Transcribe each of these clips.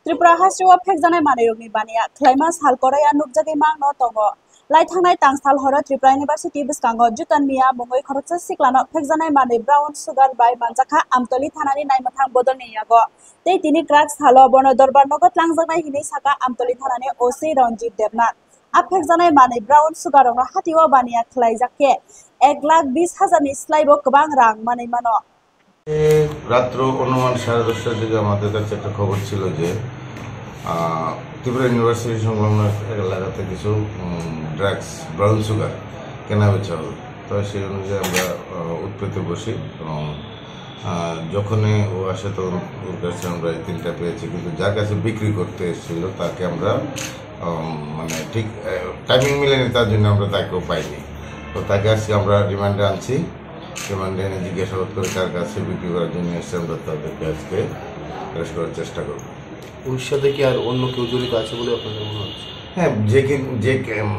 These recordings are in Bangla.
त्रिपुरा हास्रिवा फेकजानाय मानैरगनि बानिया क्लाइमा सालकराया नुबजागै मांनो दङ लाइथांनाय तांसाल हरो त्रिपुरा इउनिभार्सिटी बिस्कांगो जुतन मिया मुङै खरकसा सिक्लानो फेकजानाय मानै ब्राउन सुगार बाय मानजाखा आमतली थानानि नायमथां बदलनि यागो तै तिनि ड्राग्स हालो बनो दरबार नगद लांजानाय हिनै साका आमतली थानानि ओसी रंजीत देबनाथ आफेकजानाय मानै ब्राउन सुगारनो हातिवा बानिया ख्लाइजाके 1,20,000 नि स्लाइबो गोबां रां मानै मानो রাত্র অনুমান 10:30টার দিকে আমাদের কাছে একটা খবর ছিল যে ত্রিপুরা ইউনিভার্সিটি সংলগ্ন এলাকাতে কিছু ড্রাগস ব্রাউন সুগার কেনা বেচা হবে। তো সেই অনুযায়ী আমরা উৎপেতে বসি এবং যখনই ও আসে তখন ওর কাছে আমরা এই 3টা পেয়েছি, কিন্তু যার কাছে বিক্রি করতে এসেছিল তাকে আমরা মানে ঠিক টাইমিং মিলেনি, তার জন্য আমরা তাকেও পাইনি। তো তাকে আজকে আমরা রিমান্ডে আনছি। রিমান্ডে এনে জিজ্ঞাসাবাদ করে কার কাছে বিক্রি করার জন্য এসে আমরা তাদেরকে আজকে অ্যারেস্ট করার চেষ্টা করব। ওর সাথে কি আর অন্য কেউ জড়িত আছে বলে আপনাদের মনে হচ্ছে? হ্যাঁ, যে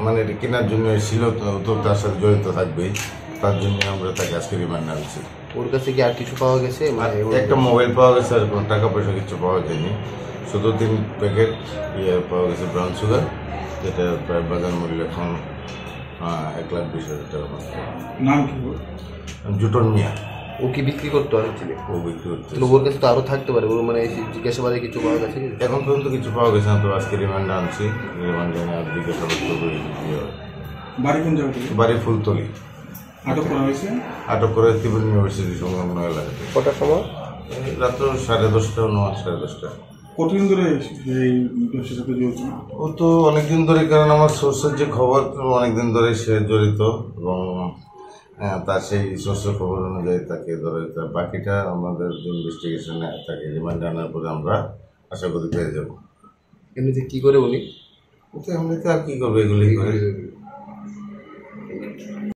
মানে কেনার জন্য এসেছিল তো তার সাথে জড়িত থাকবেই, তার জন্য আমরা তাকে আজকে রিমান্ডে আনছি। ওর কাছে কি আর কিছু পাওয়া গেছে? একটা মোবাইল পাওয়া গেছে, আর কোনো টাকা পয়সা কিছু পাওয়া যায়নি। শুধু 3 প্যাকেট পাওয়া গেছে ব্রাউন সুগার, যেটা প্রায় বাজার মূল্য এখন 1,20,000 টাকার মতো। নাম কি? জুটন মিয়া। ও কি বিক্রি করতে আসছিল? ও বিক্রি করতে। ওর কাছে তো আরো থাকতে পারে, ওর মানে জিজ্ঞাসাবাদে কিছু পাওয়া গেছে? এখন পর্যন্ত কিছু পাওয়া গেছে না, তো আজকে রিমান্ডে আনছি। রিমান্ডে এনে আর জিজ্ঞাসাবাদ করবো। বাড়ি কোন জায়গাতে? বাড়ি ফুলতলি। আটক করা হয়েছে? আটক করে ত্রিপুরা ইউনিভার্সিটি সংলগ্ন এলাকাতে। কটার সময়? রাত্র 10:30 অনুমান 10:30। কতদিন ধরে এই ব্যবসার সাথে জড়িত? ও তো অনেকদিন ধরে, কারণ আমার সোর্সের যে খবর অনেকদিন ধরে সে জড়িত, এবং তার সেই সোর্সের খবর অনুযায়ী তাকে ধরে। বাকিটা আমাদের ইনভেস্টিগেশনে তাকে রিমান্ডে আনার পরে আমরা আশা করি পেয়ে যাব। এমনিতে কি করে উনি? এমনিতে আর কি করবে, এগুলি করে।